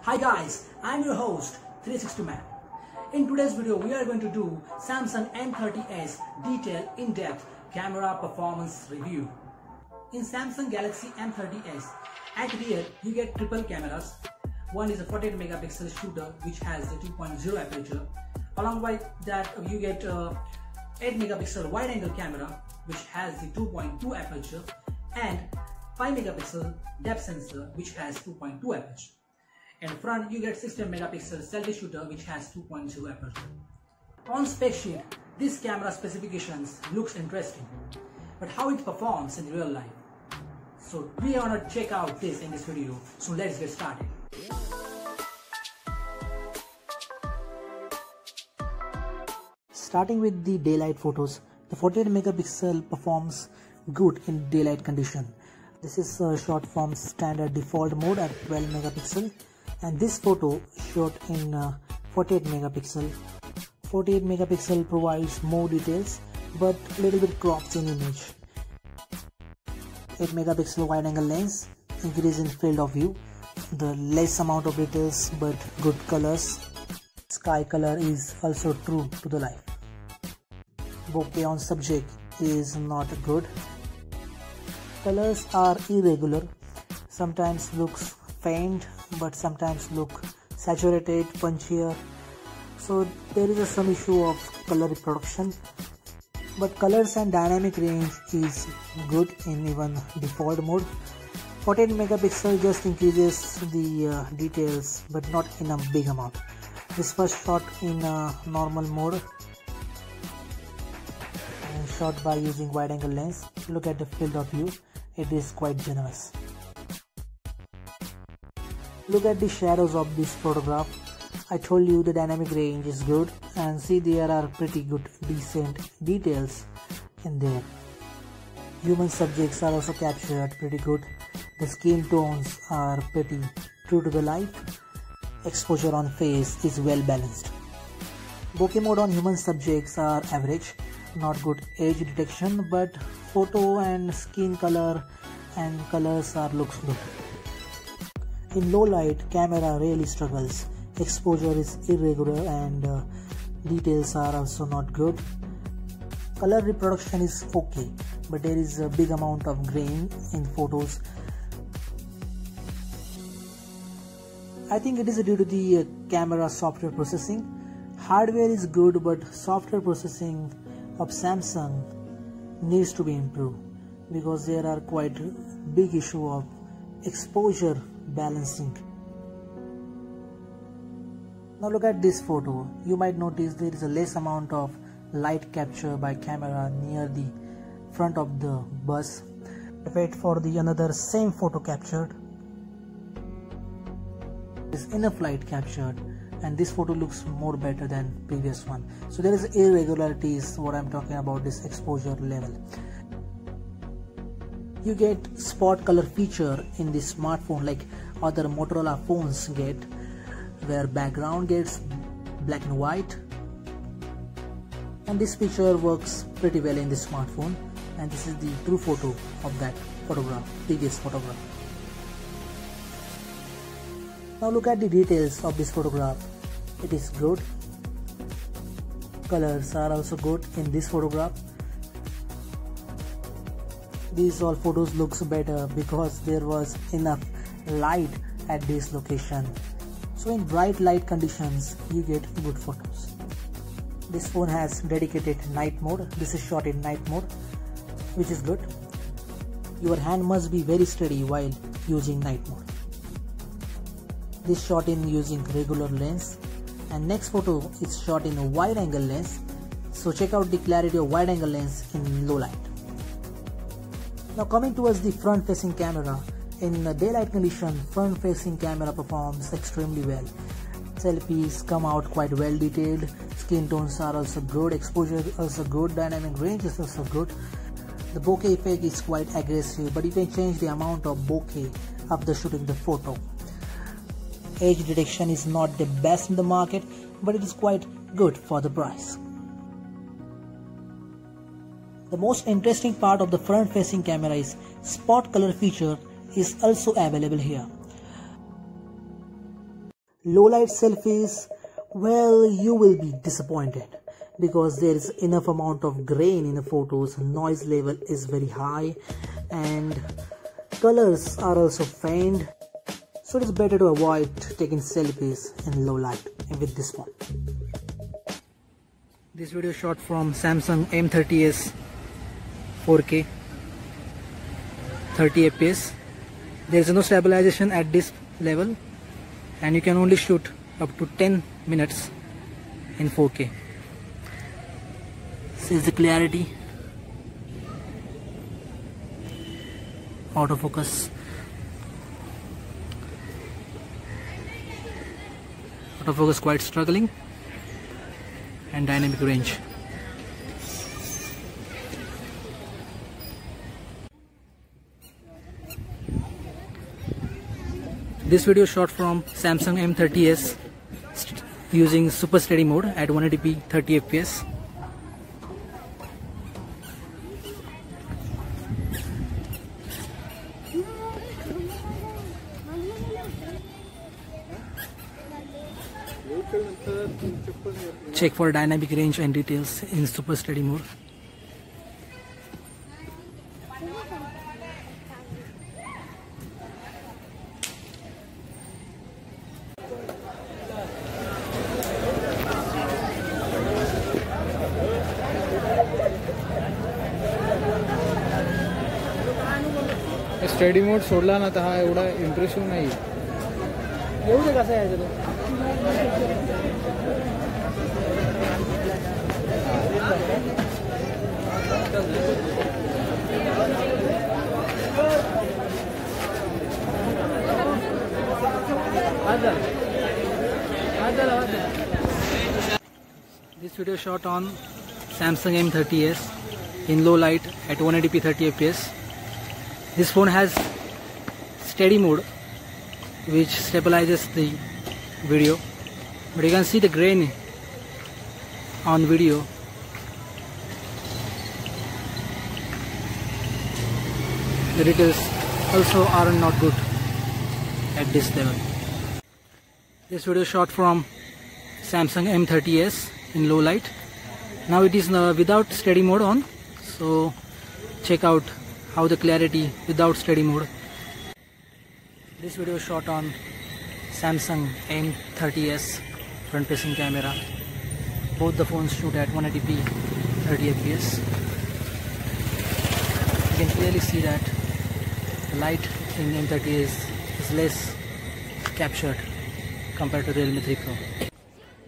Hi guys, I'm your host 360 Man. In today's video we are going to do Samsung M30s detailed in-depth camera performance review. In Samsung Galaxy M30s, at rear you get triple cameras. One is a 48 megapixel shooter which has the 2.0 aperture. Along with that you get 8 megapixel wide angle camera which has the 2.2 aperture and 5 megapixel depth sensor which has 2.2 aperture. In front you get 16 megapixel selfie shooter which has 2.0 aperture. On spec sheet, this camera specifications looks interesting, but how it performs in real life? So we are gonna check out this in this video. So let's get started. Starting with the daylight photos, the 48 megapixel performs good in daylight condition. This is shot from standard default mode at 12 megapixel. And this photo shot in 48 megapixel. 48 megapixel provides more details but little bit crops in image. 8 megapixel wide angle lens increase in field of view. The less amount of details but good colors. Sky color is also true to the life. Bokeh on subject is not good. Colors are irregular. Sometimes looks faint but sometimes look saturated, punchier. So there is some issue of color reproduction. But colors and dynamic range is good in even default mode. 48 megapixel just increases the details but not in a big amount. This was shot in normal mode and shot by using wide angle lens. Look at the field of view, it is quite generous. Look at the shadows of this photograph. I told you the dynamic range is good, and see there are pretty good decent details in there. Human subjects are also captured pretty good. The skin tones are pretty true to the life. Exposure on face is well balanced. Bokeh mode on human subjects are average. Not good age detection, but photo and skin color and colors are looks good. In low light, camera really struggles. Exposure is irregular and details are also not good. Color reproduction is okay, but there is a big amount of grain in photos. I think it is due to the camera software processing. Hardware is good, but software processing of Samsung needs to be improved because there are quite big issue of exposure balancing. Now look at this photo. You might notice there is a less amount of light capture by camera near the front of the bus. Wait for the another same photo captured. This enough light captured and this photo looks more better than previous one. So there is irregularities what I'm talking about, this exposure level. You get spot color feature in the smartphone like other Motorola phones get, where background gets black and white, and this feature works pretty well in the smartphone, and this is the true photo of that photograph, previous photograph. Now look at the details of this photograph. It is good. Colors are also good in this photograph. These all photos looks better because there was enough light at this location. So in bright light conditions you get good photos. This phone has dedicated night mode. This is shot in night mode, which is good. Your hand must be very steady while using night mode. This shot in using regular lens, and next photo is shot in a wide angle lens. So check out the clarity of wide angle lens in low light. Now coming towards the front facing camera, in daylight condition front facing camera performs extremely well. Selfies come out quite well detailed, skin tones are also good, exposure also good, dynamic range is also good. The bokeh effect is quite aggressive, but you can change the amount of bokeh after shooting the photo. Age detection is not the best in the market, but it is quite good for the price. The most interesting part of the front facing camera is spot color feature is also available here. Low light selfies, well, you will be disappointed because there is enough amount of grain in the photos, noise level is very high and colors are also faint, so it is better to avoid taking selfies in low light with this phone. This video shot from Samsung M30s 4K 30 fps. There is no stabilization at this level and you can only shoot up to 10 minutes in 4K. This is the clarity, autofocus, quite struggling, and dynamic range. This video shot from Samsung M30s using super steady mode at 180p 30 fps. Check for dynamic range and details in super steady mode. Study mode सोडला ना तर हा एवढा impressive नाही. येऊ दे कसं आहे तो. This video shot on Samsung M30s in low light at 180p 30 fps. This phone has steady mode which stabilizes the video, but you can see the grain on video. The details also are not good at this level. This video shot from Samsung M30s in low light. Now it is without steady mode on, so check out how the clarity without steady mode. This video shot on Samsung M30s front facing camera. Both the phones shoot at 180p 30 fps. You can clearly see that the light in M30s is less captured compared to Realme 3 Pro.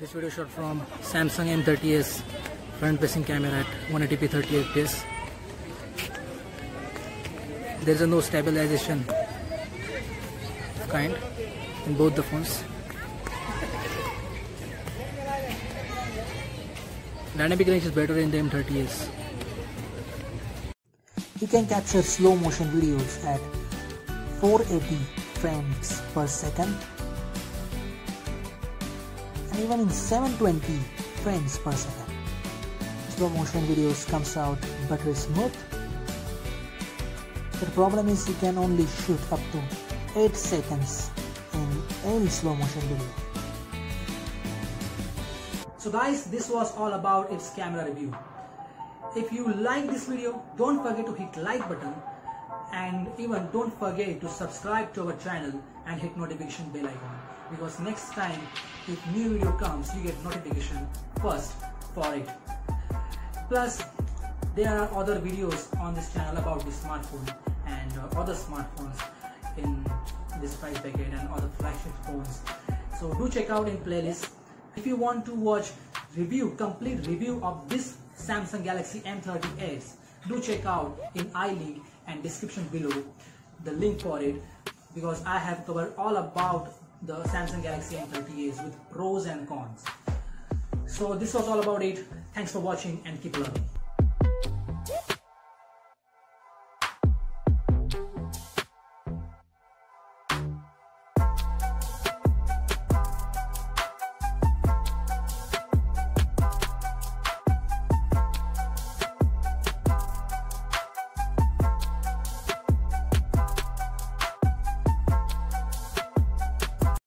This video shot from Samsung M30s front facing camera at 180p 30 fps. There is no stabilization kind in both the phones. Dynamic range is better in the M30s. You can capture slow motion videos at 480 frames per second and even in 720 frames per second. Slow motion videos comes out buttery smooth. The problem is you can only shoot up to 8 seconds in any slow motion video. So guys, this was all about its camera review. If you like this video, don't forget to hit like button and even don't forget to subscribe to our channel and hit notification bell icon, because next time if new video comes you get notification first for it. Plus there are other videos on this channel about this smartphone and other smartphones in this price bracket and other flagship phones, so do check out in playlist. If you want to watch complete review of this Samsung Galaxy M30s, do check out in iLink and description below the link for it, because I have covered all about the Samsung Galaxy M30s with pros and cons. So this was all about it. Thanks for watching and keep learning.